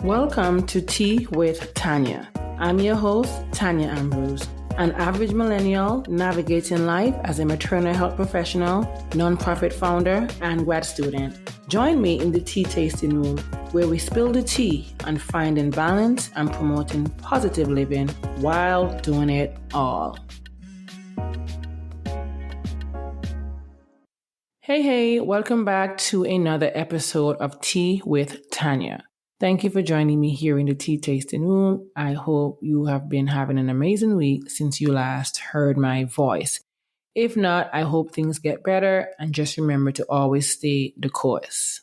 Welcome to Tea with Tanya. I'm your host, Tanya Ambrose, an average millennial navigating life as a maternal health professional, nonprofit founder, and grad student. Join me in the tea tasting room where we spill the tea on finding balance and promoting positive living while doing it all. Hey, welcome back to another episode of Tea with Tanya. Thank you for joining me here in the tea tasting room. I hope you have been having an amazing week since you last heard my voice. If not, I hope things get better, and just remember to always stay the course.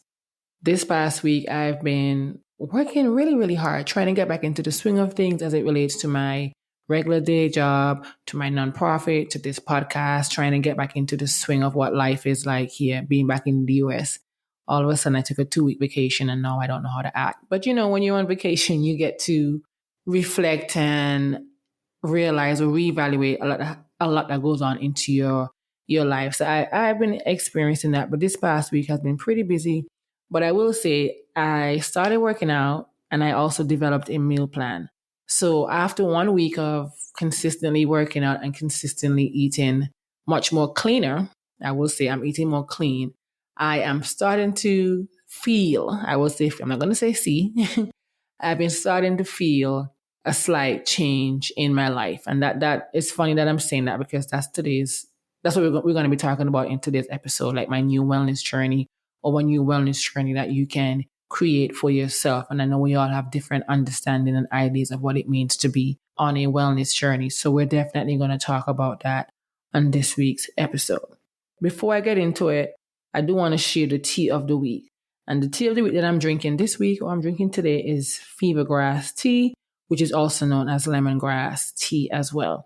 This past week, I've been working really hard trying to get back into the swing of things as it relates to my regular day job, to my nonprofit, to this podcast, trying to get back into the swing of what life is like here, being back in the US. All of a sudden, I took a 2-week vacation and now I don't know how to act. But when you're on vacation, you get to reflect and realize or reevaluate a lot that goes on into your life. So I've been experiencing that, but this past week has been pretty busy. But I will say I started working out and I also developed a meal plan. So after 1 week of consistently working out and consistently eating much more cleaner, I will say I'm eating more clean. I am starting to feel, I will say, I'm not going to say see, I've been starting to feel a slight change in my life. And that is funny that I'm saying that because that's what we're going to be talking about in today's episode, like my new wellness journey or one new wellness journey that you can create for yourself. And I know we all have different understanding and ideas of what it means to be on a wellness journey. So we're definitely going to talk about that on this week's episode. Before I get into it, I do want to share the tea of the week. And the tea of the week that I'm drinking this week, or I'm drinking today, is fever grass tea, which is also known as lemongrass tea as well.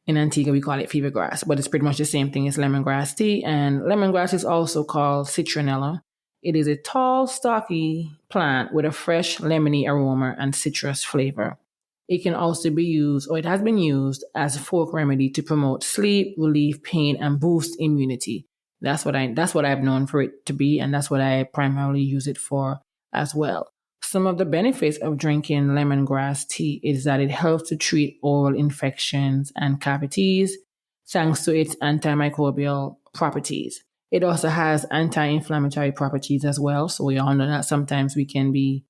In Antigua, we call it fever grass, but it's pretty much the same thing as lemongrass tea. And lemongrass is also called citronella. It is a tall, stocky plant with a fresh, lemony aroma and citrus flavor. It can also be used, or it has been used, as a folk remedy to promote sleep, relieve pain, and boost immunity. That's what I've known for it to be, and that's what I primarily use it for as well. Some of the benefits of drinking lemongrass tea is that it helps to treat oral infections and cavities, thanks to its antimicrobial properties. It also has anti-inflammatory properties as well. So we all know that sometimes we can be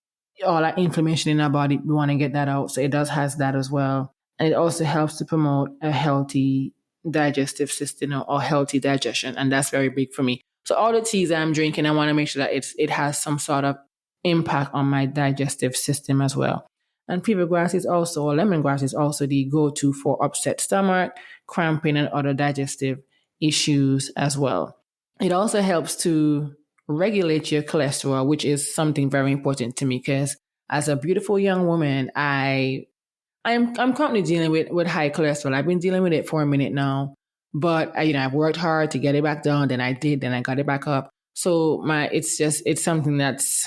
all that inflammation in our body. We want to get that out. So it has that as well. And it also helps to promote a healthy digestive system or healthy digestion. And that's very big for me. So all the teas I'm drinking, I want to make sure that it has some sort of impact on my digestive system as well. And lemongrass is also the go-to for upset stomach, cramping, and other digestive issues as well. It also helps to regulate your cholesterol, which is something very important to me because as a beautiful young woman, I'm currently dealing with high cholesterol. I've been dealing with it for a minute now, but I've worked hard to get it back down. Then I got it back up. So it's something that's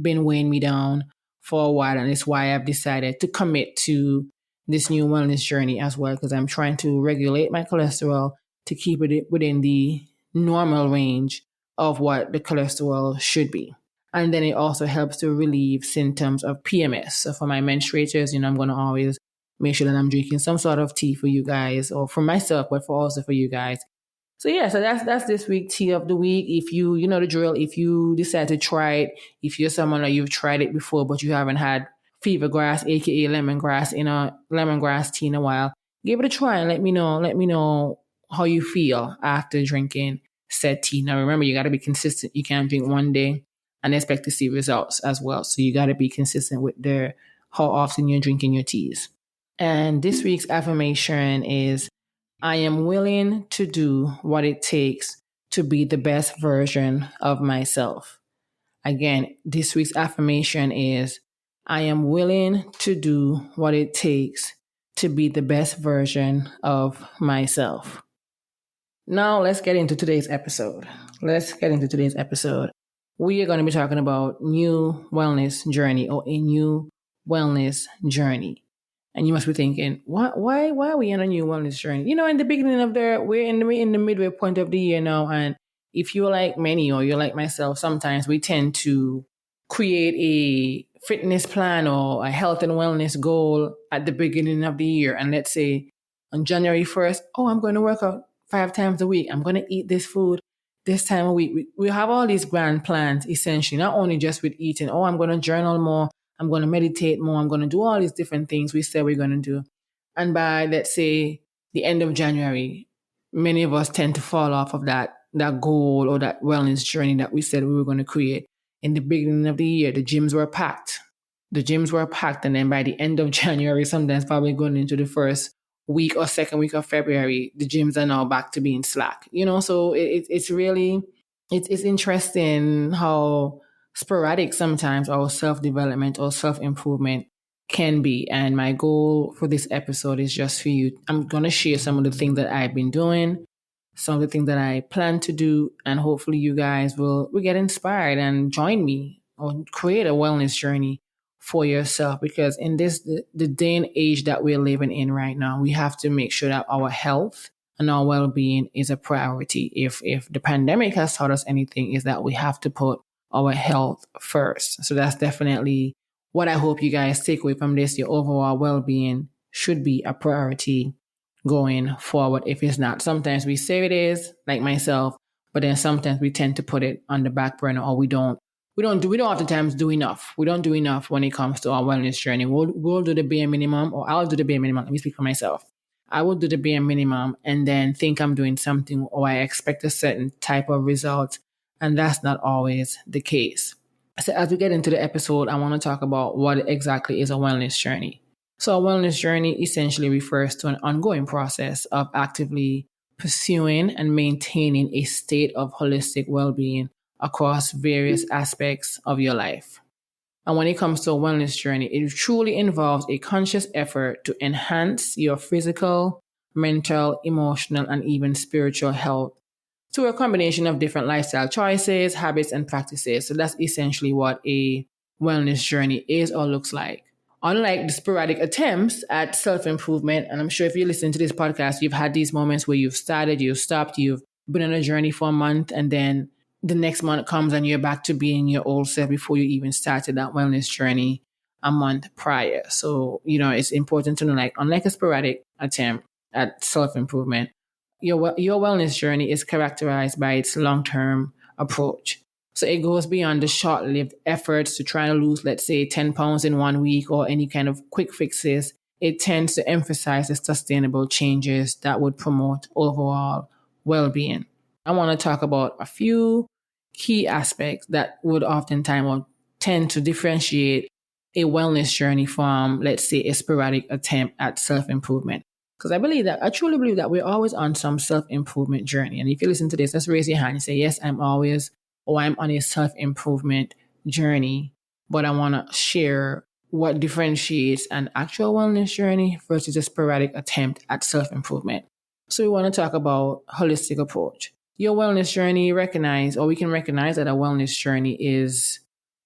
been weighing me down for a while, and it's why I've decided to commit to this new wellness journey as well, because I'm trying to regulate my cholesterol to keep it within the normal range of what the cholesterol should be. And then it also helps to relieve symptoms of PMS. So for my menstruators, I'm going to always make sure that I'm drinking some sort of tea for you guys, or for myself, but also for you guys. So that's this week's tea of the week. If you know the drill, if you decide to try it, if you're someone that you've tried it before, but you haven't had fever grass, aka lemongrass tea in a while, give it a try and let me know how you feel after drinking said tea. Now, remember, you got to be consistent. You can't drink one day and expect to see results as well. So you got to be consistent with how often you're drinking your teas. And this week's affirmation is, I am willing to do what it takes to be the best version of myself. Again, this week's affirmation is, I am willing to do what it takes to be the best version of myself. Now, let's get into today's episode. We are going to be talking about new wellness journey or a new wellness journey. And you must be thinking, why are we on a new wellness journey? In the beginning of we're in the midway point of the year now. And if you're like many or you're like myself, sometimes we tend to create a fitness plan or a health and wellness goal at the beginning of the year. And let's say on January 1st, oh, I'm going to work out 5 times a week. I'm going to eat this food this time a week. We have all these grand plans, essentially, not only just with eating. Oh, I'm going to journal more. I'm going to meditate more. I'm going to do all these different things we said we're going to do. And by, let's say, the end of January, many of us tend to fall off of that goal or that wellness journey that we said we were going to create. In the beginning of the year, the gyms were packed. And then by the end of January, sometimes probably going into the first week or second week of February, the gyms are now back to being slack. So it's really, it's interesting how sporadic sometimes our self-development or self-improvement can be. And my goal for this episode is just for you. I'm going to share some of the things that I've been doing, some of the things that I plan to do, and hopefully you guys will get inspired and join me or create a wellness journey for yourself. Because in the day and age that we're living in right now, we have to make sure that our health and our well-being is a priority. If the pandemic has taught us anything, is that we have to put our health first. So that's definitely what I hope you guys take away from this. Your overall well-being should be a priority going forward. If it's not, sometimes we say it is, like myself, but then sometimes we tend to put it on the back burner, or we don't oftentimes do enough. We don't do enough when it comes to our wellness journey. We'll do the bare minimum, or I'll do the bare minimum. Let me speak for myself. I will do the bare minimum and then think I'm doing something, or I expect a certain type of result. And that's not always the case. So as we get into the episode, I want to talk about what exactly is a wellness journey. So a wellness journey essentially refers to an ongoing process of actively pursuing and maintaining a state of holistic well-being across various aspects of your life. And when it comes to a wellness journey, it truly involves a conscious effort to enhance your physical, mental, emotional, and even spiritual health through a combination of different lifestyle choices, habits, and practices. So that's essentially what a wellness journey is or looks like. Unlike the sporadic attempts at self-improvement, and I'm sure if you listen to this podcast, you've had these moments where you've started, you've stopped, you've been on a journey for a month, and then the next month comes and you're back to being your old self before you even started that wellness journey a month prior. So, it's important to know, like, unlike a sporadic attempt at self-improvement, your wellness journey is characterized by its long-term approach. So it goes beyond the short-lived efforts to try to lose, let's say, 10 pounds in 1 week or any kind of quick fixes. It tends to emphasize the sustainable changes that would promote overall well-being. I want to talk about a few key aspects that would oftentimes or tend to differentiate a wellness journey from, let's say, a sporadic attempt at self-improvement. Because I truly believe that we're always on some self-improvement journey. And if you listen to this, let's raise your hand and say, yes, I'm on a self-improvement journey. But I want to share what differentiates an actual wellness journey versus a sporadic attempt at self-improvement. So we want to talk about holistic approach. Your wellness journey we can recognize that a wellness journey is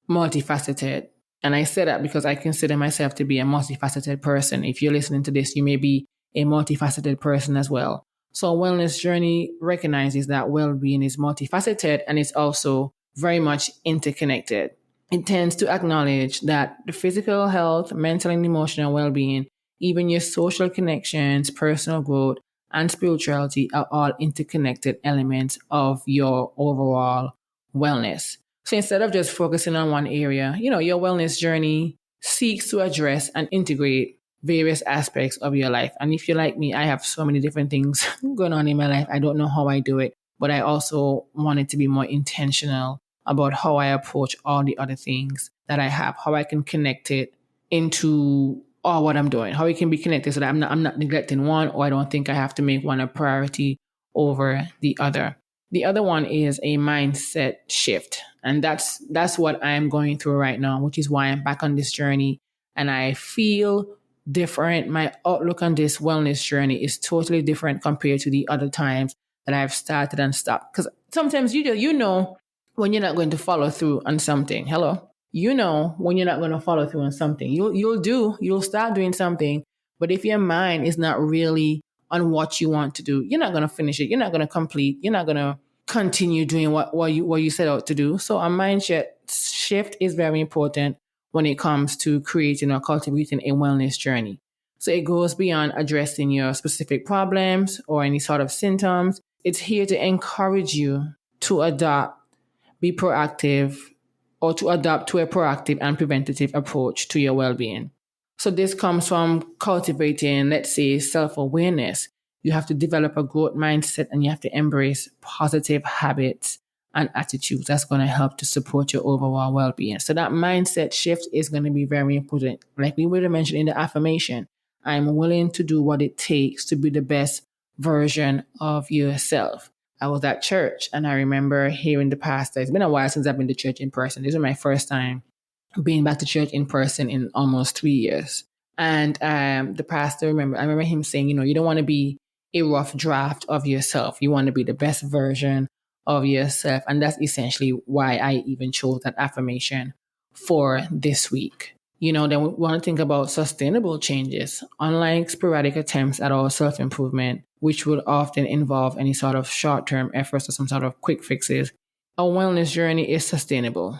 multifaceted. And I say that because I consider myself to be a multifaceted person. If you're listening to this, you may be a multifaceted person as well. So a wellness journey recognizes that well-being is multifaceted and it's also very much interconnected. It tends to acknowledge that the physical health, mental and emotional well-being, even your social connections, personal growth, and spirituality are all interconnected elements of your overall wellness. So instead of just focusing on one area, your wellness journey seeks to address and integrate various aspects of your life. And if you're like me, I have so many different things going on in my life. I don't know how I do it, but I also wanted to be more intentional about how I approach all the other things that I have, how I can connect it into all what I'm doing, how it can be connected so that I'm not neglecting one, or I don't think I have to make one a priority over the other. The other one is a mindset shift. And that's what I am going through right now, which is why I'm back on this journey. And I feel different. My outlook on this wellness journey is totally different compared to the other times that I've started and stopped. Because sometimes you know when you're not going to follow through on something. Hello? You know when you're not going to follow through on something. You'll start doing something. But if your mind is not really on what you want to do, you're not going to finish it. You're not going to complete. You're not going to continue doing what you set out to do. So a mindset shift is very important when it comes to creating or cultivating a wellness journey. So it goes beyond addressing your specific problems or any sort of symptoms. It's here to encourage you to adopt, be proactive, or to adapt to a proactive and preventative approach to your well-being. So this comes from cultivating, let's say, self-awareness. You have to develop a growth mindset and you have to embrace positive habits and attitudes. That's going to help to support your overall well-being. So that mindset shift is going to be very important. Like we would have mentioned in the affirmation, I'm willing to do what it takes to be the best version of yourself. I was at church and I remember hearing the pastor. It's been a while since I've been to church in person. This was my first time being back to church in person in almost 3 years. And the pastor, I remember him saying, you don't want to be a rough draft of yourself. You want to be the best version of yourself. And that's essentially why I even chose that affirmation for this week. Then we want to think about sustainable changes, unlike sporadic attempts at our self-improvement, which will often involve any sort of short-term efforts or some sort of quick fixes. A wellness journey is sustainable.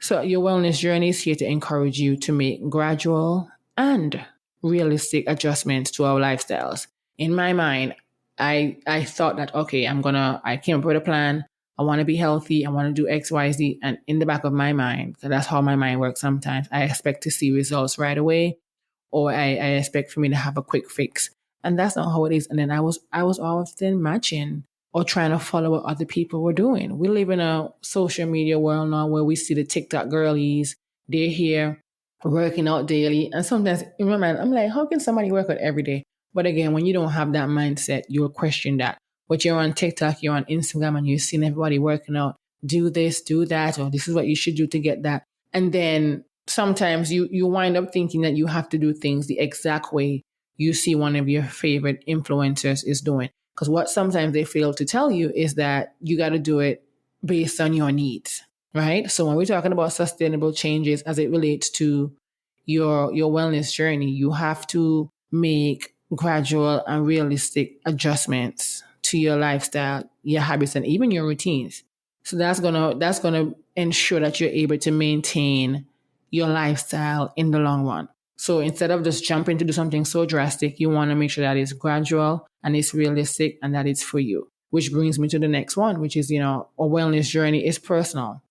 So your wellness journey is here to encourage you to make gradual and realistic adjustments to our lifestyles. In my mind, I thought that, okay, I came up with a plan. I want to be healthy. I want to do X, Y, Z. And in the back of my mind, that's how my mind works sometimes. I expect to see results right away, or I expect for me to have a quick fix. And that's not how it is. And then I was often matching or trying to follow what other people were doing. We live in a social media world now where we see the TikTok girlies. They're here working out daily. And sometimes in my mind, I'm like, how can somebody work out every day? But again, when you don't have that mindset, you'll question that. But you're on TikTok, you're on Instagram, and you're seeing everybody working out. Do this, do that, or this is what you should do to get that. And then sometimes you wind up thinking that you have to do things the exact way you see one of your favorite influencers is doing. Because what sometimes they fail to tell you is that you got to do it based on your needs, right? So when we're talking about sustainable changes as it relates to your wellness journey, you have to make gradual and realistic adjustments to your lifestyle, your habits, and even your routines. So that's gonna ensure that you're able to maintain your lifestyle in the long run. So instead of just jumping to do something so drastic, you want to make sure that it's gradual and it's realistic and that it's for you. Which brings me to the next one, which is, a wellness journey is personal.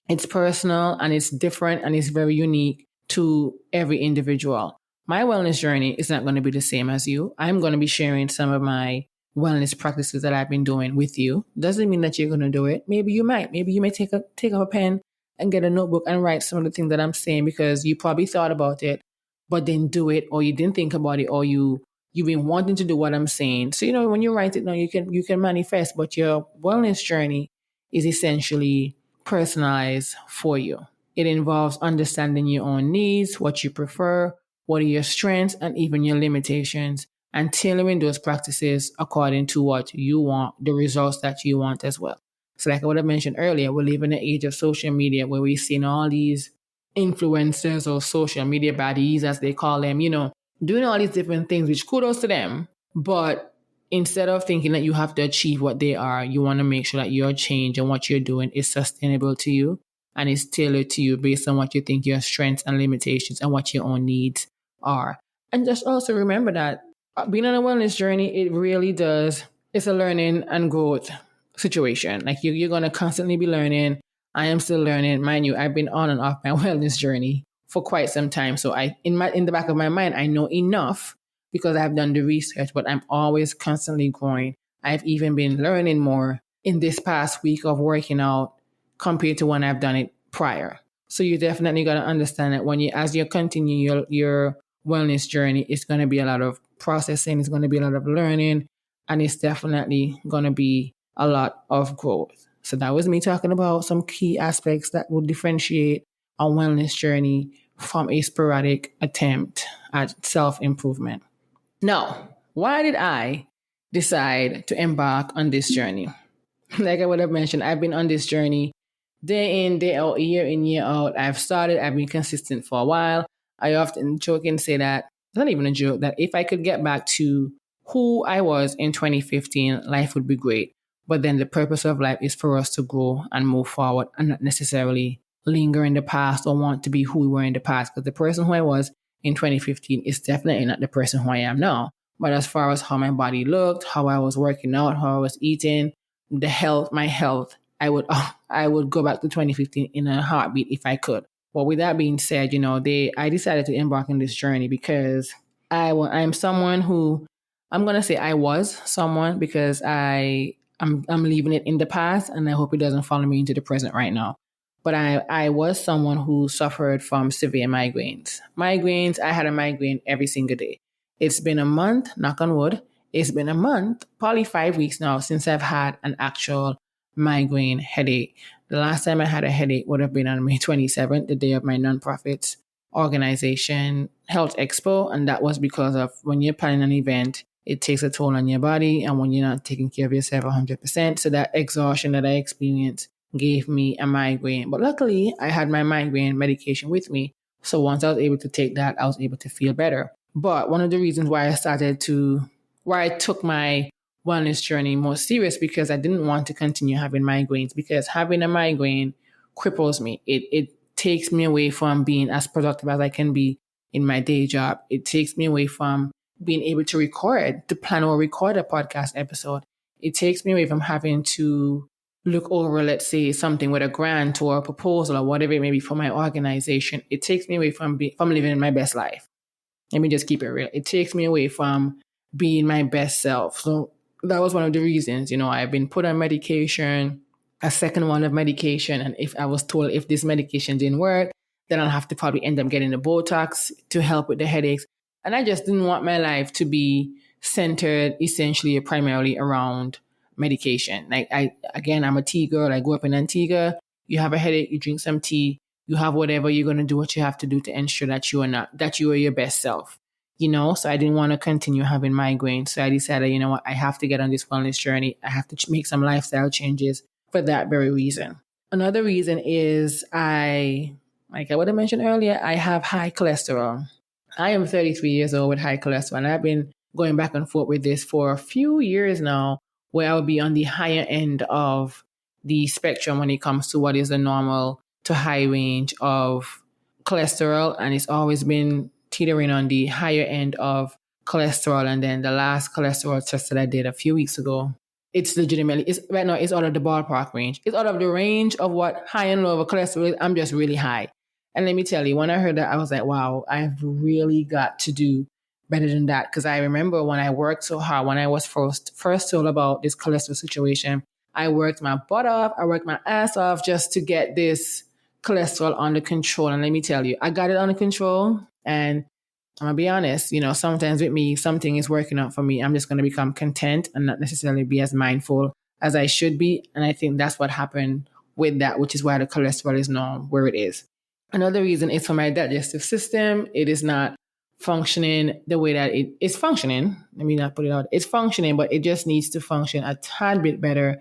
It's personal and it's different and it's very unique to every individual. My wellness journey is not going to be the same as you. I'm going to be sharing some of my wellness practices that I've been doing with you. Doesn't mean that you're going to do it. Maybe you might. Maybe you may take up a pen and get a notebook and write some of the things that I'm saying because you probably thought about it, but didn't do it, or you didn't think about it, or you've been wanting to do what I'm saying. So, when you write it down, you can manifest, but your wellness journey is essentially personalized for you. It involves understanding your own needs, what you prefer, what are your strengths, and even your limitations, and tailoring those practices according to what you want, the results that you want as well. So like I would have mentioned earlier, we live in an age of social media where we've seen all these influencers or social media baddies, as they call them, doing all these different things, which kudos to them. But instead of thinking that you have to achieve what they are, you want to make sure that your change and what you're doing is sustainable to you and is tailored to you based on what you think your strengths and limitations and what your own needs are. And just also remember that being on a wellness journey, it really does, it's a learning and growth situation. Like you're going to constantly be learning. I am still learning. Mind you, I've been on and off my wellness journey for quite some time. So in the back of my mind, I know enough because I've done the research, but I'm always constantly growing. I've even been learning more in this past week of working out compared to when I've done it prior. So you definitely got to understand that as you continue your wellness journey, it's going to be a lot of processing, it's going to be a lot of learning, and it's definitely going to be a lot of growth. So that was me talking about some key aspects that will differentiate a wellness journey from a sporadic attempt at self-improvement. Now, why did I decide to embark on this journey? Like I would have mentioned, I've been on this journey day in, day out, year in, year out. I've been consistent for a while. I often joke and say that, it's not even a joke, that if I could get back to who I was in 2015, life would be great. But then the purpose of life is for us to grow and move forward and not necessarily linger in the past or want to be who we were in the past, because the person who I was in 2015 is definitely not the person who I am now. But as far as how my body looked, how I was working out, how I was eating, my health, I would go back to 2015 in a heartbeat if I could. But with that being said, I decided to embark on this journey because I'm someone who, I'm gonna say I was someone, because I'm leaving it in the past, and I hope it doesn't follow me into the present right now. But I was someone who suffered from severe migraines. I had a migraine every single day. It's been a month, knock on wood. It's been a month, probably 5 weeks now, since I've had an actual migraine headache. The last time I had a headache would have been on May 27th, the day of my nonprofit organization Health Expo. And that was because of, when you're planning an event, it takes a toll on your body, and when you're not taking care of yourself 100%. So that exhaustion that I experienced gave me a migraine. But luckily, I had my migraine medication with me. So once I was able to take that, I was able to feel better. But one of the reasons why I took my wellness journey more serious, because I didn't want to continue having migraines, because having a migraine cripples me. It takes me away from being as productive as I can be in my day job. It takes me away from being able to plan or record a podcast episode. It takes me away from having to look over, let's say, something with a grant or a proposal or whatever it may be for my organization. It takes me away from living my best life. Let me just keep it real. It takes me away from being my best self. So that was one of the reasons, I've been put on medication, a second one of medication. And if I was told if this medication didn't work, then I'll have to probably end up getting the Botox to help with the headaches. And I just didn't want my life to be centered essentially or primarily around medication. Like I'm a tea girl. I grew up in Antigua. You have a headache, you drink some tea, you have whatever, you're going to do what you have to do to ensure that you are your best self. So I didn't want to continue having migraines. So I decided, you know what, I have to get on this wellness journey. I have to make some lifestyle changes for that very reason. Another reason is like I would have mentioned earlier, I have high cholesterol. I am 33 years old with high cholesterol, and I've been going back and forth with this for a few years now, where I would be on the higher end of the spectrum when it comes to what is the normal to high range of cholesterol. And it's always been teetering on the higher end of cholesterol. And then the last cholesterol test that I did a few weeks ago, right now it's out of the ballpark range. It's out of the range of what high and low of cholesterol is. I'm just really high. And let me tell you, when I heard that, I was like, wow, I've really got to do better than that. Because I remember when I worked so hard, when I was first told about this cholesterol situation, I worked my butt off. I worked my ass off just to get this cholesterol under control. And let me tell you, I got it under control. And I'm going to be honest, sometimes with me, something is working out for me. I'm just going to become content and not necessarily be as mindful as I should be. And I think that's what happened with that, which is why the cholesterol is now where it is. Another reason is for my digestive system. It is not functioning the way that it is functioning. Let me not put it out. It's functioning, but it just needs to function a tad bit better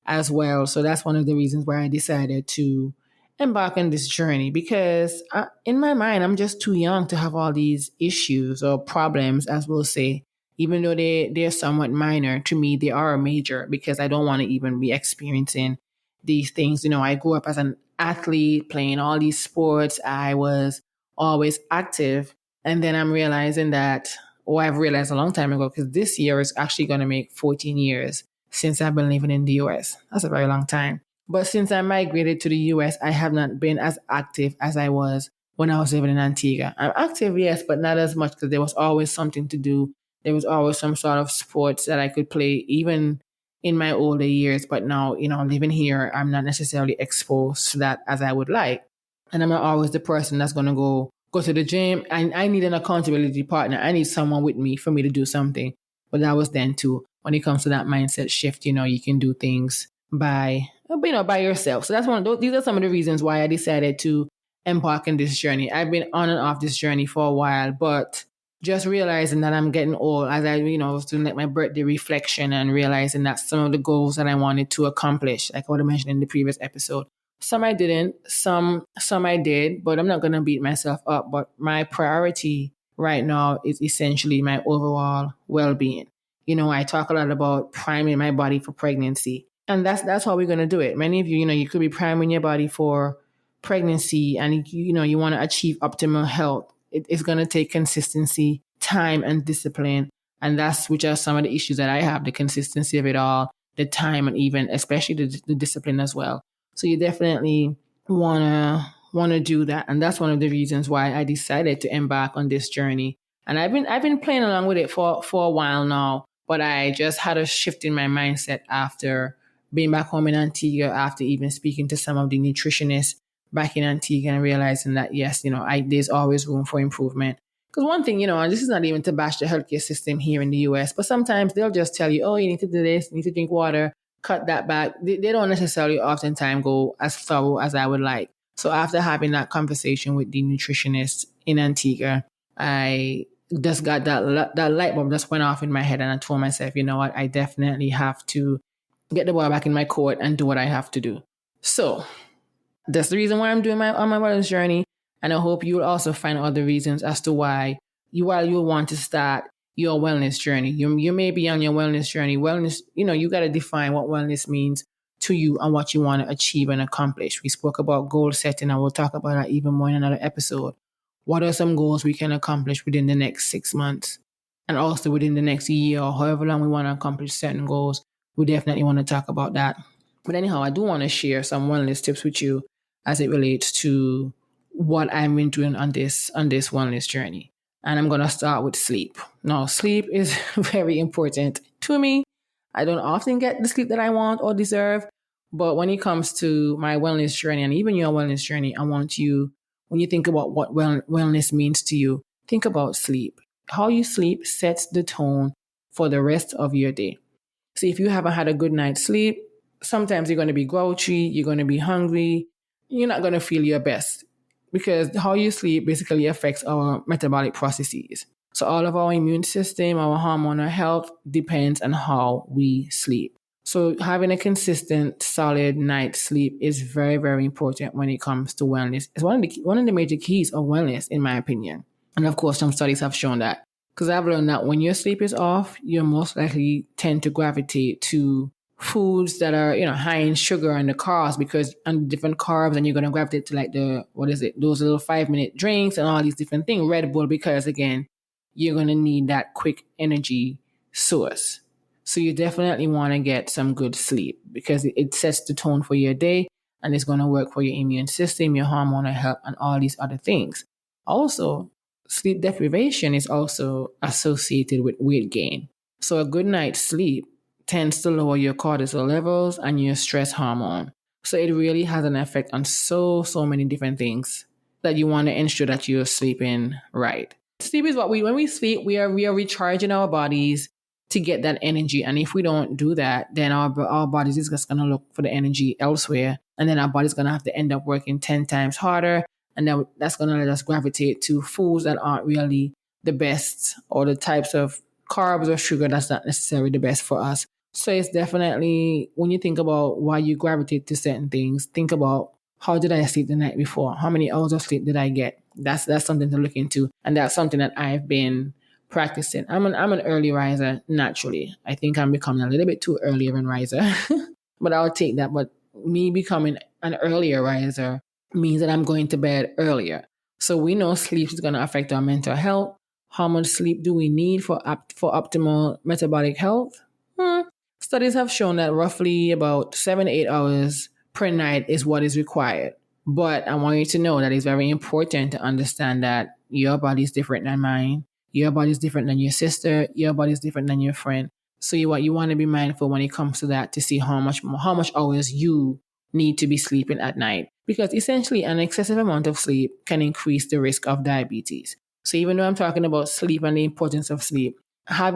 as well. So that's one of the reasons why I decided to embark on this journey, because in my mind, I'm just too young to have all these issues or problems, as we'll say. Even though they're somewhat minor, to me, they are major, because I don't want to even be experiencing these things. I grew up as an athlete playing all these sports. I was always active. And then I'm realizing that, I've realized a long time ago, because this year is actually going to make 14 years since I've been living in the US. That's a very long time. But since I migrated to the US, I have not been as active as I was when I was living in Antigua. I'm active, yes, but not as much, because there was always something to do. There was always some sort of sports that I could play, even in my older years. But now, living here, I'm not necessarily exposed to that as I would like. And I'm not always the person that's going to go to the gym. And I need an accountability partner. I need someone with me for me to do something. But that was then too, when it comes to that mindset shift, you can do things by yourself. So that's these are some of the reasons why I decided to embark on this journey. I've been on and off this journey for a while, but just realizing that I'm getting old, as I, was doing like my birthday reflection and realizing that some of the goals that I wanted to accomplish, like what I mentioned in the previous episode, some I didn't, some I did, but I'm not going to beat myself up. But my priority right now is essentially my overall well-being. I talk a lot about priming my body for pregnancy, and that's how we're going to do it. Many of you, you could be priming your body for pregnancy and you want to achieve optimal health, it's going to take consistency, time, and discipline. And that's which are some of the issues that I have: the consistency of it all, the time, and even especially the discipline as well. So you definitely wanna do that, and that's one of the reasons why I decided to embark on this journey. And I've been playing along with it for a while now, but I just had a shift in my mindset after being back home in Antigua, after even speaking to some of the nutritionists back in Antigua and realizing that yes, there's always room for improvement. Because one thing, and this is not even to bash the healthcare system here in the US, but sometimes they'll just tell you, oh, you need to do this, you need to drink water, cut that back. They don't necessarily oftentimes go as thorough as I would like. So after having that conversation with the nutritionist in Antigua, I just got that light bulb just went off in my head, and I told myself, you know what, I definitely have to get the ball back in my court and do what I have to do. So that's the reason why I'm doing my wellness journey. And I hope you will also find other reasons as to why you want to start your wellness journey. You may be on your wellness journey. Wellness, you got to define what wellness means to you and what you want to achieve and accomplish. We spoke about goal setting, and we'll talk about that even more in another episode. What are some goals we can accomplish within the next 6 months and also within the next year, or however long we want to accomplish certain goals? We definitely want to talk about that. But anyhow, I do want to share some wellness tips with you as it relates to what I've been doing on this wellness journey. And I'm going to start with sleep. Now, sleep is very important to me. I don't often get the sleep that I want or deserve. But when it comes to my wellness journey and even your wellness journey, I want you, when you think about what wellness means to you, think about sleep. How you sleep sets the tone for the rest of your day. So if you haven't had a good night's sleep, sometimes you're going to be grouchy, you're going to be hungry, you're not going to feel your best, because how you sleep basically affects our metabolic processes. So all of our immune system, our hormonal health depends on how we sleep. So having a consistent, solid night's sleep is very, very important when it comes to wellness. It's one of the major keys of wellness, in my opinion. And of course, some studies have shown that. Because I've learned that when your sleep is off, you most likely tend to gravitate to foods that are, high in sugar and the carbs, because on different carbs, and you're going to gravitate to like those little 5-minute drinks and all these different things, Red Bull, because again, you're going to need that quick energy source. So you definitely want to get some good sleep, because it sets the tone for your day, and it's going to work for your immune system, your hormonal health, and all these other things. Also, sleep deprivation is also associated with weight gain. So a good night's sleep tends to lower your cortisol levels and your stress hormone. So it really has an effect on so many different things that you want to ensure that you're sleeping right. Sleep is when we sleep, we are recharging our bodies to get that energy. And if we don't do that, then our bodies is just going to look for the energy elsewhere. And then our body's going to have to end up working 10 times harder. And then that's going to let us gravitate to foods that aren't really the best, or the types of carbs or sugar that's not necessarily the best for us. So it's definitely, when you think about why you gravitate to certain things, think about, how did I sleep the night before? How many hours of sleep did I get? That's something to look into. And that's something that I've been practicing. I'm an early riser naturally. I think I'm becoming a little bit too early of a riser, but I'll take that. But me becoming an earlier riser means that I'm going to bed earlier. So we know sleep is going to affect our mental health. How much sleep do we need for optimal metabolic health? Studies have shown that roughly about 7 to 8 hours per night is what is required. But I want you to know that it's very important to understand that your body is different than mine. Your body is different than your sister. Your body is different than your friend. So you want to be mindful when it comes to that, to see how much hours you need to be sleeping at night. Because essentially an excessive amount of sleep can increase the risk of diabetes. So even though I'm talking about sleep and the importance of sleep,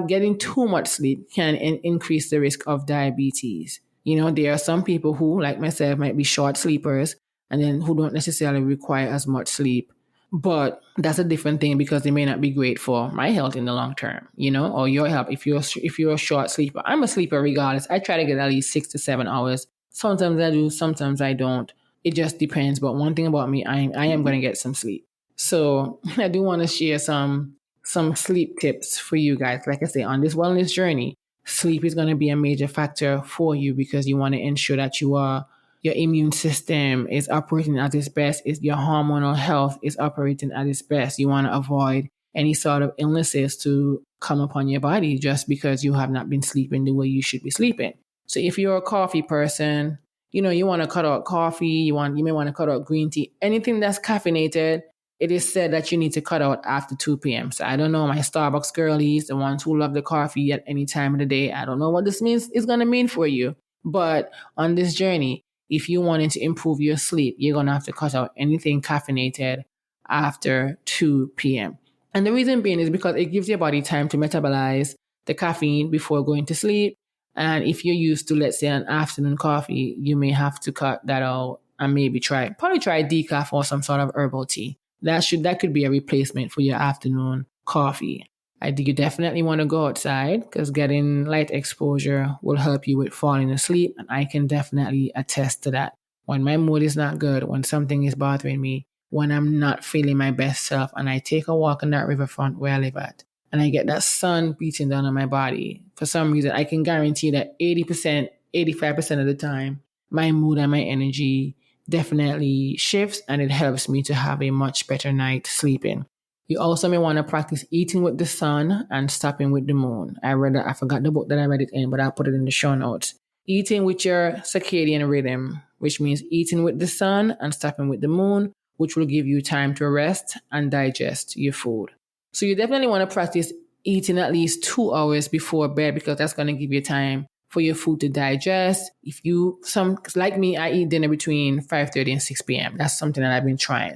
getting too much sleep can increase the risk of diabetes. There are some people who, like myself, might be short sleepers and then who don't necessarily require as much sleep. But that's a different thing, because they may not be great for my health in the long term, or your health. If you're a short sleeper, I'm a sleeper regardless. I try to get at least 6 to 7 hours. Sometimes I do, sometimes I don't. It just depends. But one thing about me, I am going to get some sleep. So I do want to share some sleep tips for you guys. Like I say, on this wellness journey, sleep is going to be a major factor for you, because you want to ensure that you are your immune system is operating at its best, is your hormonal health is operating at its best. You want to avoid any sort of illnesses to come upon your body just because you have not been sleeping the way you should be sleeping. So if you're a coffee person, you want to cut out coffee, you may want to cut out green tea, anything that's caffeinated. It is said that you need to cut out after 2 p.m. So I don't know, my Starbucks girlies, the ones who love the coffee at any time of the day, I don't know what this means is going to mean for you. But on this journey, if you wanted to improve your sleep, you're going to have to cut out anything caffeinated after 2 p.m. And the reason being is because it gives your body time to metabolize the caffeine before going to sleep. And if you're used to, let's say, an afternoon coffee, you may have to cut that out and maybe try decaf or some sort of herbal tea. That could be a replacement for your afternoon coffee. I think you definitely want to go outside because getting light exposure will help you with falling asleep. And I can definitely attest to that. When my mood is not good, when something is bothering me, when I'm not feeling my best self, and I take a walk on that riverfront where I live at, and I get that sun beating down on my body, for some reason, I can guarantee that 80%, 85% of the time, my mood and my energy definitely shifts, and it helps me to have a much better night sleeping. You also may want to practice eating with the sun and stopping with the moon. I forgot the book that I read it in, but I'll put it in the show notes. Eating with your circadian rhythm, which means eating with the sun and stopping with the moon, which will give you time to rest and digest your food. So you definitely want to practice eating at least 2 hours before bed because that's going to give you time for your food to digest. Like me, I eat dinner between 5:30 and 6 p.m. That's something that I've been trying.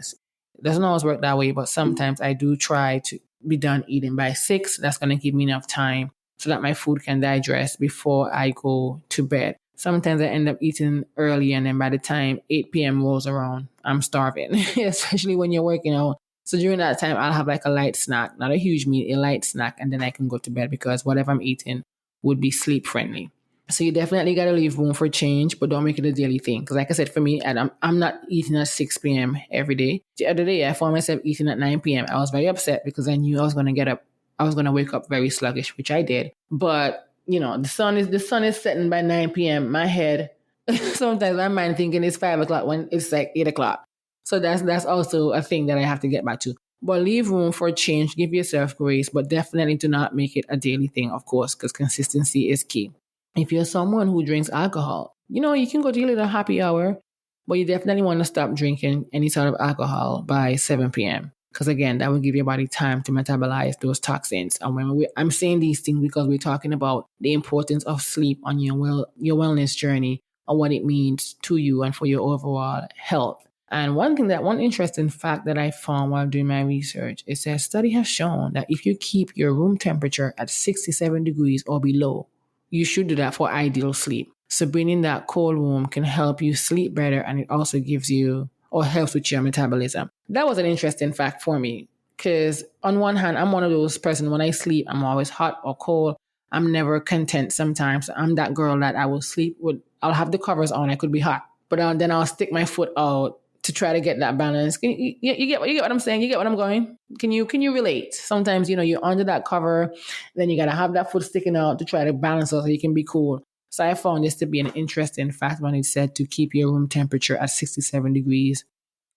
It doesn't always work that way, but sometimes I do try to be done eating by 6. That's going to give me enough time so that my food can digest before I go to bed. Sometimes I end up eating early, and then by the time 8 p.m. rolls around, I'm starving, especially when you're working out. So during that time, I'll have like a light snack, not a huge meal, a light snack, and then I can go to bed because whatever I'm eating would be sleep friendly. So you definitely got to leave room for change, but don't make it a daily thing. Because like I said, for me, I'm not eating at 6 p.m. every day. The other day, I found myself eating at 9 p.m. I was very upset because I knew I was going to get up. I was going to wake up very sluggish, which I did. But, the sun is setting by 9 p.m. My head, sometimes my mind thinking it's 5 o'clock when it's like 8 o'clock. So that's also a thing that I have to get back to. But leave room for change. Give yourself grace, but definitely do not make it a daily thing, of course, because consistency is key. If you're someone who drinks alcohol, you can go to your little happy hour, but you definitely want to stop drinking any sort of alcohol by 7 p.m. Because again, that will give your body time to metabolize those toxins. And I'm saying these things because we're talking about the importance of sleep on your wellness journey and what it means to you and for your overall health. And one interesting fact that I found while doing my research is that study has shown that if you keep your room temperature at 67 degrees or below, you should do that for ideal sleep. So being in that cold room can help you sleep better, and it also gives you or helps with your metabolism. That was an interesting fact for me because on one hand, I'm one of those person when I sleep, I'm always hot or cold. I'm never content sometimes. I'm that girl that I will sleep with. I'll have the covers on. I could be hot, but then I'll stick my foot out to try to get that balance. You get what I'm saying? You get what I'm going? Can you relate? Sometimes, you're under that cover, then you got to have that foot sticking out to try to balance it so you can be cool. So I found this to be an interesting fact when it said to keep your room temperature at 67 degrees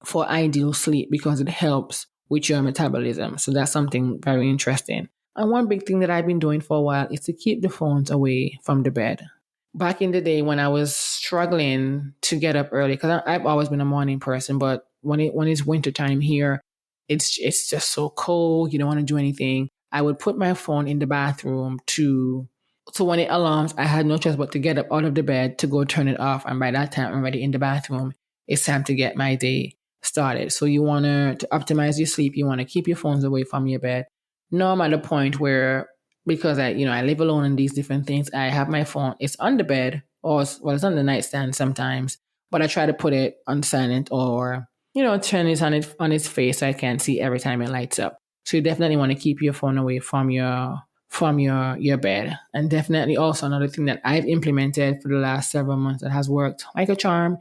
for ideal sleep because it helps with your metabolism. So that's something very interesting. And one big thing that I've been doing for a while is to keep the phones away from the bed. Back in the day when I was struggling to get up early, because I've always been a morning person, but when it's wintertime here, it's just so cold. You don't want to do anything. I would put my phone in the bathroom so when it alarms, I had no choice but to get up out of the bed to go turn it off. And by that time, I'm already in the bathroom. It's time to get my day started. So you want to optimize your sleep. You want to keep your phones away from your bed. Now I'm at a point where, because I live alone in these different things, I have my phone. It's on the bed it's on the nightstand sometimes, but I try to put it on silent or, turn it on its face so I can't see every time it lights up. So you definitely want to keep your phone away from your bed. And definitely also another thing that I've implemented for the last several months that has worked like a charm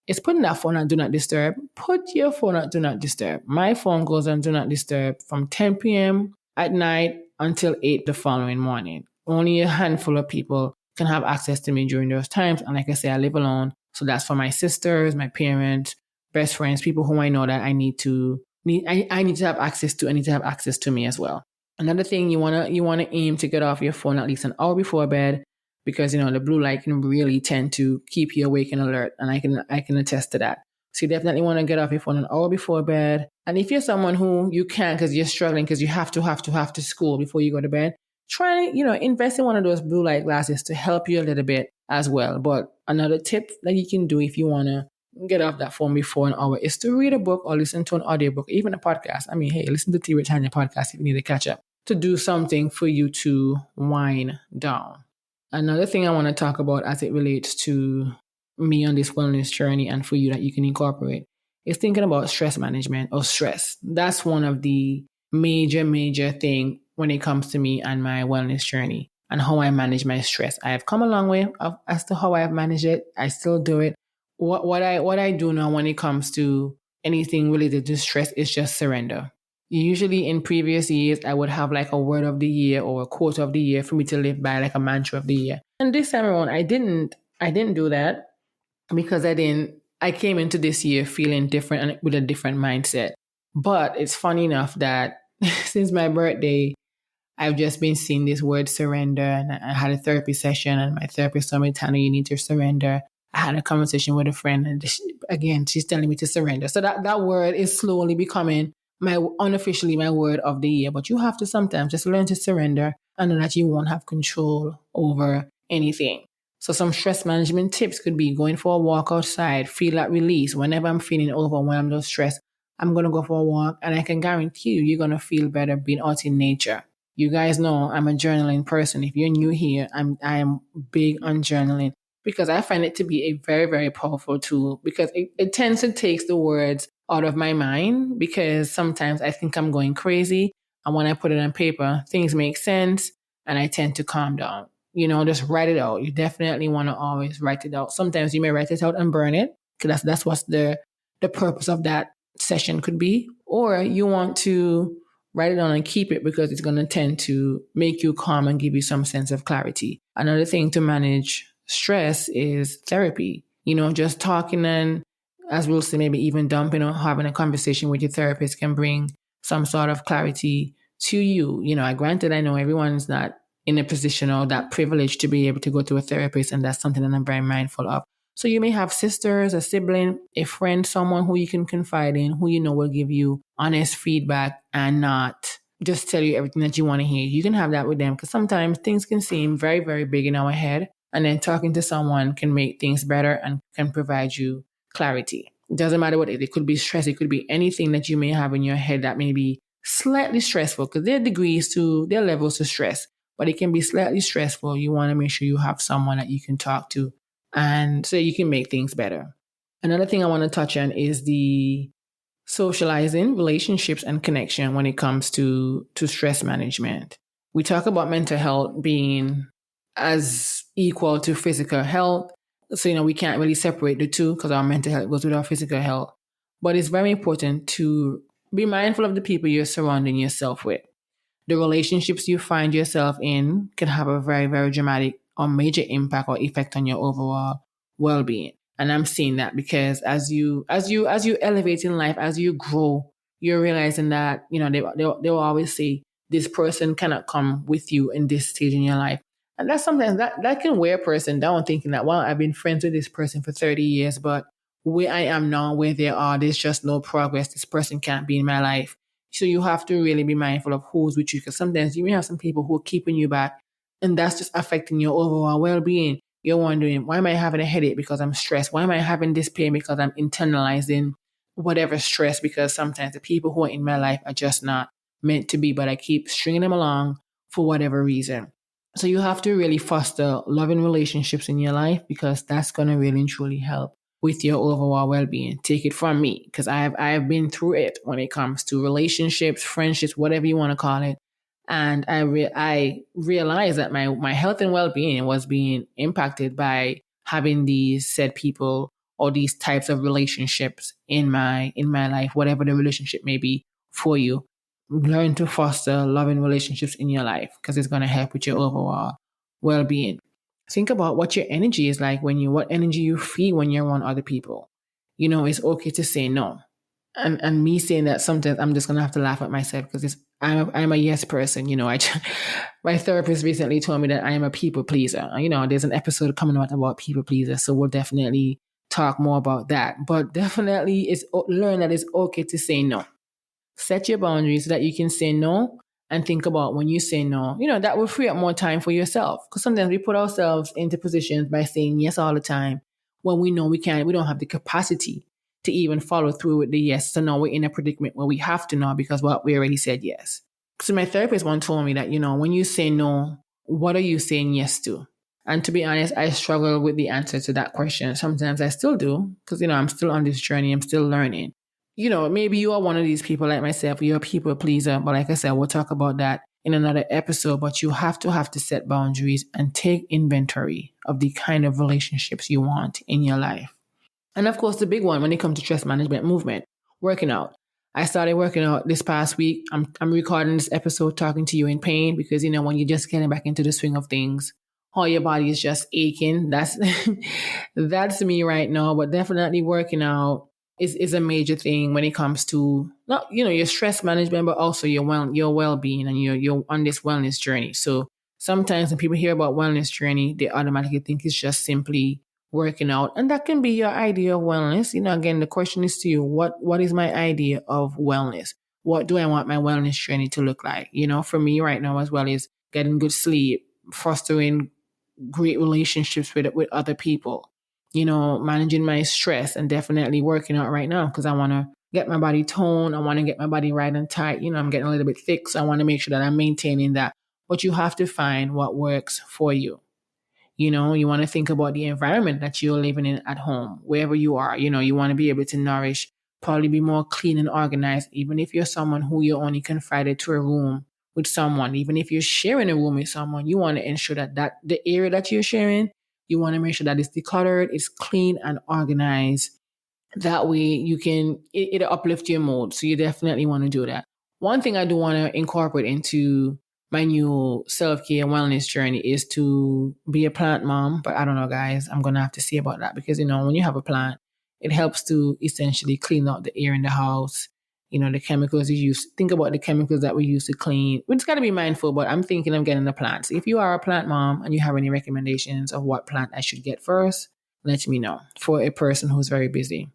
is putting that phone on Do Not Disturb. Put your phone on Do Not Disturb. My phone goes on Do Not Disturb from 10 p.m. at night until 8 the following morning. Only a handful of people can have access to me during those times. And like I say, I live alone. So that's for my sisters, my parents, best friends, people who I know that I need to have access to. I need to have access to me as well. Another thing, you wanna aim to get off your phone at least an hour before bed, because the blue light can really tend to keep you awake and alert, and I can attest to that. So you definitely want to get off your phone an hour before bed. And if you're someone who you can't because you're struggling because you have to school before you go to bed, try invest in one of those blue light glasses to help you a little bit as well. But another tip that you can do if you want to get off that phone before an hour is to read a book or listen to an audiobook, even a podcast. I mean, hey, listen to Tea with Tanya podcast if you need to catch up, to do something for you to wind down. Another thing I want to talk about as it relates to me on this wellness journey and for you that you can incorporate is thinking about stress management or stress. That's one of the major thing when it comes to me and my wellness journey and how I manage my stress. I have come a long way as to how I have managed it. I still do it. What I do now when it comes to anything related to stress is just surrender. Usually in previous years, I would have like a word of the year or a quote of the year for me to live by, like a mantra of the year. And this time around, I didn't do that because I came into this year feeling different and with a different mindset. But it's funny enough that since my birthday, I've just been seeing this word surrender, and I had a therapy session, and my therapist told me, Tanya, you need to surrender. I had a conversation with a friend, and she's telling me to surrender. So that word is slowly becoming unofficially my word of the year. But you have to sometimes just learn to surrender and know that you won't have control over anything. So some stress management tips could be going for a walk outside, feel that release. Whenever I'm feeling overwhelmed or stressed, I'm going to go for a walk, and I can guarantee you're going to feel better being out in nature. You guys know I'm a journaling person. If you're new here, I am big on journaling because I find it to be a very, very powerful tool, because it tends to take the words out of my mind, because sometimes I think I'm going crazy. And when I put it on paper, things make sense and I tend to calm down. Just write it out. You definitely want to always write it out. Sometimes you may write it out and burn it, because that's what the purpose of that session could be. Or you want to write it down and keep it because it's going to tend to make you calm and give you some sense of clarity. Another thing to manage stress is therapy. Just talking, and as we'll say, maybe even dumping or having a conversation with your therapist can bring some sort of clarity to you. Granted, I know everyone's not in a position or that privilege to be able to go to a therapist, and that's something that I'm very mindful of. So you may have sisters, a sibling, a friend, someone who you can confide in, who will give you honest feedback and not just tell you everything that you want to hear. You can have that with them, because sometimes things can seem very, very big in our head, and then talking to someone can make things better and can provide you clarity. It doesn't matter what it could be stress. It could be anything that you may have in your head that may be slightly stressful, because there are levels to stress, but it can be slightly stressful. You want to make sure you have someone that you can talk to, and so you can make things better. Another thing I want to touch on is the socializing, relationships, and connection when it comes to stress management. We talk about mental health being as equal to physical health. So, we can't really separate the two, because our mental health goes with our physical health. But it's very important to be mindful of the people you're surrounding yourself with. The relationships you find yourself in can have a very, very dramatic or major impact or effect on your overall well-being. And I'm seeing that because as you elevate in life, as you grow, you're realizing that, they'll always say this person cannot come with you in this stage in your life. And that's sometimes that can wear a person down, thinking that, well, I've been friends with this person for 30 years, but where I am now, where they are, there's just no progress. This person can't be in my life. So you have to really be mindful of who's with you, because sometimes you may have some people who are keeping you back, and that's just affecting your overall well-being. You're wondering, why am I having a headache? Because I'm stressed. Why am I having this pain? Because I'm internalizing whatever stress, because sometimes the people who are in my life are just not meant to be, but I keep stringing them along for whatever reason. So you have to really foster loving relationships in your life, because that's going to really and truly help with your overall well-being. Take it from me, because I have been through it when it comes to relationships, friendships, whatever you want to call it. And I realized that my health and well-being was being impacted by having these said people or these types of relationships in my life, whatever the relationship may be for you. Learn to foster loving relationships in your life, because it's going to help with your overall well-being. Think about what your energy is like what energy you feel when you're around other people. It's okay to say no. And me saying that, sometimes I'm just gonna have to laugh at myself because I'm a yes person. My therapist recently told me that I am a people pleaser. There's an episode coming out about people pleaser, so we'll definitely talk more about that. But definitely, learn that it's okay to say no. Set your boundaries so that you can say no, and think about when you say no, that will free up more time for yourself. Because sometimes we put ourselves into positions by saying yes all the time when we know we don't have the capacity to even follow through with the yes. So now we're in a predicament where we have to know because we already said yes. So my therapist once told me that, when you say no, what are you saying yes to? And to be honest, I struggle with the answer to that question. Sometimes I still do because, I'm still on this journey. I'm still learning. Maybe you are one of these people like myself. You're a people pleaser. But like I said, we'll talk about that in another episode. But you have to set boundaries and take inventory of the kind of relationships you want in your life. And of course, the big one when it comes to stress management, movement, working out. I started working out this past week. I'm recording this episode talking to you in pain because, when you're just getting back into the swing of things, how your body is just aching. That's me right now. But definitely working out is a major thing when it comes to not, your stress management, but also your well-being, and you're on this wellness journey. So sometimes when people hear about wellness journey, they automatically think it's just simply working out. And that can be your idea of wellness. Again, the question is to you, what is my idea of wellness? What do I want my wellness journey to look like? For me right now as well is getting good sleep, fostering great relationships with other people, managing my stress, and definitely working out right now because I want to get my body toned. I want to get my body right and tight. I'm getting a little bit thick, so I want to make sure that I'm maintaining that. But you have to find what works for you. You want to think about the environment that you're living in at home, wherever you are. You want to be able to nourish, probably be more clean and organized, even if you're someone who you're only confined to a room with someone. Even if you're sharing a room with someone, you want to ensure that the area that you're sharing, you want to make sure that it's decluttered, it's clean and organized. That way it uplift your mood. So you definitely want to do that. One thing I do want to incorporate into my new self-care wellness journey is to be a plant mom. But I don't know, guys, I'm going to have to see about that because, when you have a plant, it helps to essentially clean out the air in the house. The chemicals you use. Think about the chemicals that we use to clean. We just got to be mindful, but I'm thinking of getting the plants. If you are a plant mom and you have any recommendations of what plant I should get first, let me know for a person who's very busy.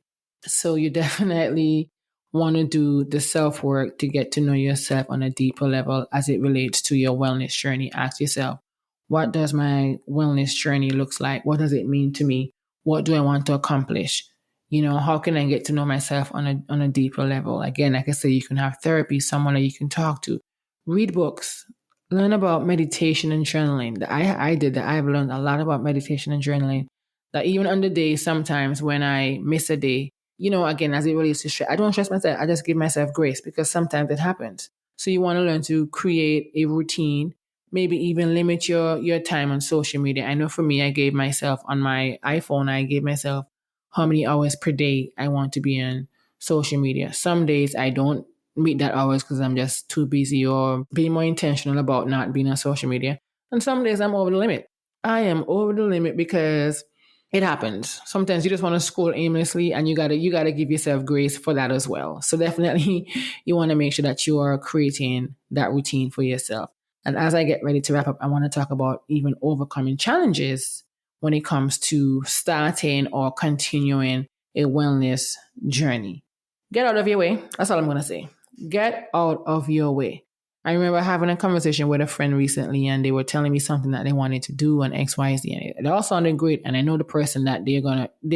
So you definitely want to do the self-work to get to know yourself on a deeper level as it relates to your wellness journey. Ask yourself, what does my wellness journey looks like? What does it mean to me? What do I want to accomplish? How can I get to know myself on a deeper level? Again, like I said, you can have therapy, someone that you can talk to, read books, learn about meditation and journaling. I did that. I've learned a lot about meditation and journaling. That even on the day, sometimes when I miss a day, again, as it relates to stress, I don't stress myself. I just give myself grace because sometimes it happens. So you want to learn to create a routine, maybe even limit your time on social media. I know for me, I gave myself on my iPhone, I gave myself how many hours per day I want to be on social media. Some days I don't meet that hours because I'm just too busy or being more intentional about not being on social media. And some days I'm over the limit. I am over the limit because it happens. Sometimes you just want to scroll aimlessly and you gotta give yourself grace for that as well. So definitely you want to make sure that you are creating that routine for yourself. And as I get ready to wrap up, I want to talk about even overcoming challenges when it comes to starting or continuing a wellness journey. Get out of your way. That's all I'm going to say. Get out of your way. I remember having a conversation with a friend recently and they were telling me something that they wanted to do on XYZ. And it all sounded great. And I know the person that they're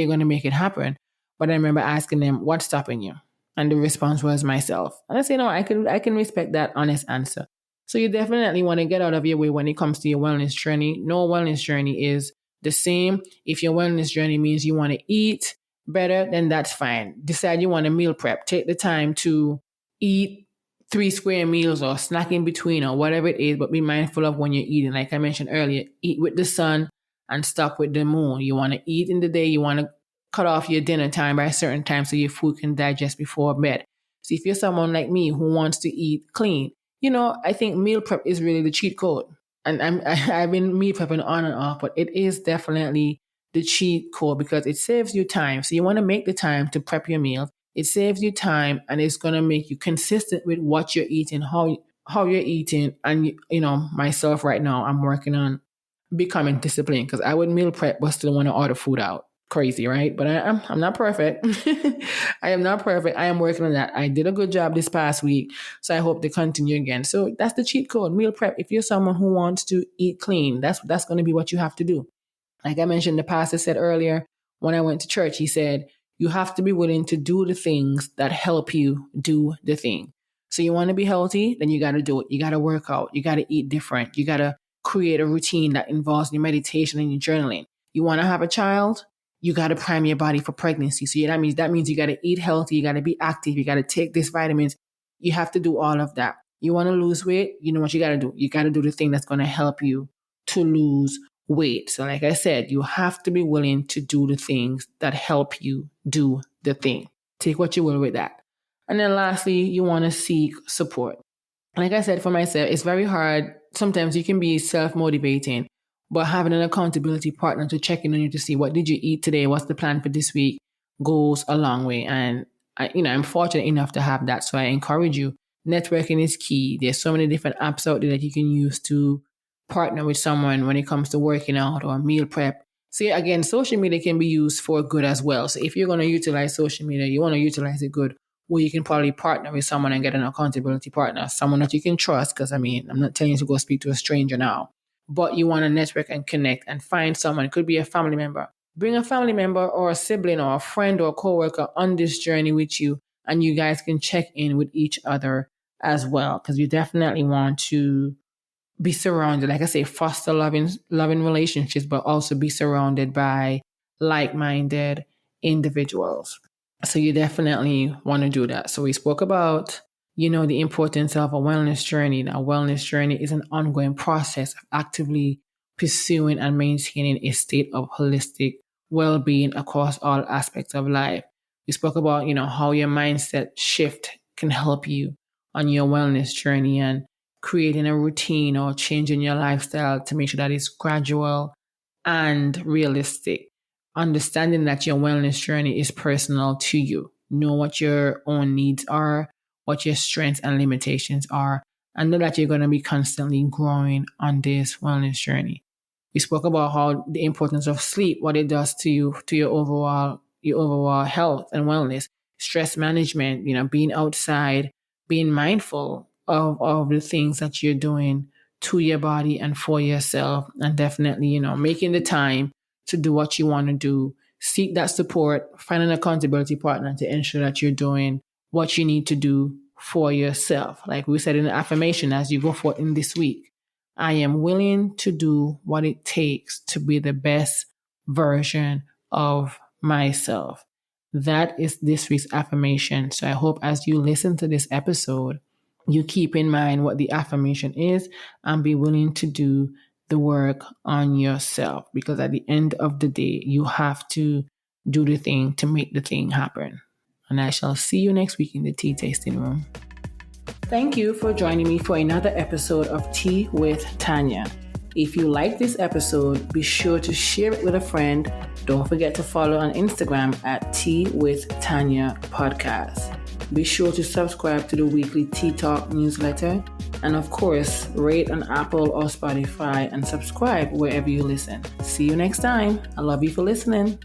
gonna make it happen. But I remember asking them, what's stopping you? And the response was myself. And I say, no, I can respect that honest answer. So you definitely want to get out of your way when it comes to your wellness journey. No wellness journey is the same. If your wellness journey means you want to eat better, then that's fine. Decide you want to meal prep. Take the time to eat 3 square meals or snack in between or whatever it is, but be mindful of when you're eating. Like I mentioned earlier, eat with the sun and stop with the moon. You want to eat in the day. You want to cut off your dinner time by a certain time so your food can digest before bed. So if you're someone like me who wants to eat clean, I think meal prep is really the cheat code. and I've been meal prepping on and off, but it is definitely the cheat code because it saves you time. So you want to make the time to prep your meal. It saves you time, and it's going to make you consistent with what you're eating, how you're eating. And myself right now, I'm working on becoming disciplined because I would meal prep but still want to order food out. Crazy, right? But I'm not perfect. I am not perfect. I am working on that. I did a good job this past week, so I hope to continue again. So that's the cheat code, meal prep. If you're someone who wants to eat clean, that's going to be what you have to do. Like I mentioned, the pastor said earlier when I went to church, he said, you have to be willing to do the things that help you do the thing. So you want to be healthy, then you got to do it. You got to work out. You got to eat different. You got to create a routine that involves your meditation and your journaling. You want to have a child, you got to prime your body for pregnancy. So that means you got to eat healthy. You got to be active. You got to take these vitamins. You have to do all of that. You want to lose weight? You know what you got to do? You got to do the thing that's going to help you to lose weight. So like I said, you have to be willing to do the things that help you do the thing. Take what you will with that. And then lastly, you want to seek support. Like I said, for myself, it's very hard. Sometimes you can be self-motivating, but having an accountability partner to check in on you to see what did you eat today, what's the plan for this week, goes a long way. And I'm fortunate enough to have that. So I encourage you. Networking is key. There's so many different apps out there that you can use to partner with someone when it comes to working out or meal prep. See, again, social media can be used for good as well. So if you're going to utilize social media, you want to utilize it good. Well, you can probably partner with someone and get an accountability partner, someone that you can trust. Because I'm not telling you to go speak to a stranger now, but you want to network and connect and find someone. It could be a family member. Bring a family member or a sibling or a friend or a coworker on this journey with you, and you guys can check in with each other as well. Because you definitely want to be surrounded, like I say, foster loving relationships, but also be surrounded by like-minded individuals. So you definitely want to do that. So we spoke about, the importance of a wellness journey. Now, a wellness journey is an ongoing process of actively pursuing and maintaining a state of holistic well-being across all aspects of life. We spoke about, how your mindset shift can help you on your wellness journey and creating a routine or changing your lifestyle to make sure that it's gradual and realistic. Understanding that your wellness journey is personal to you. Know what your own needs are, what your strengths and limitations are, and know that you're going to be constantly growing on this wellness journey. We spoke about how the importance of sleep, what it does to you, to your overall health and wellness, stress management, being outside, being mindful of the things that you're doing to your body and for yourself, and definitely, making the time to do what you want to do. Seek that support, find an accountability partner to ensure that you're doing what you need to do for yourself. Like we said in the affirmation as you go forth in this week, I am willing to do what it takes to be the best version of myself. That is this week's affirmation. So I hope as you listen to this episode, you keep in mind what the affirmation is and be willing to do the work on yourself, because at the end of the day, you have to do the thing to make the thing happen. And I shall see you next week in the tea tasting room. Thank you for joining me for another episode of Tea with Tanya. If you like this episode, be sure to share it with a friend. Don't forget to follow on Instagram at Tea with Tanya Podcast. Be sure to subscribe to the weekly Tea Talk newsletter. And of course, rate on Apple or Spotify and subscribe wherever you listen. See you next time. I love you for listening.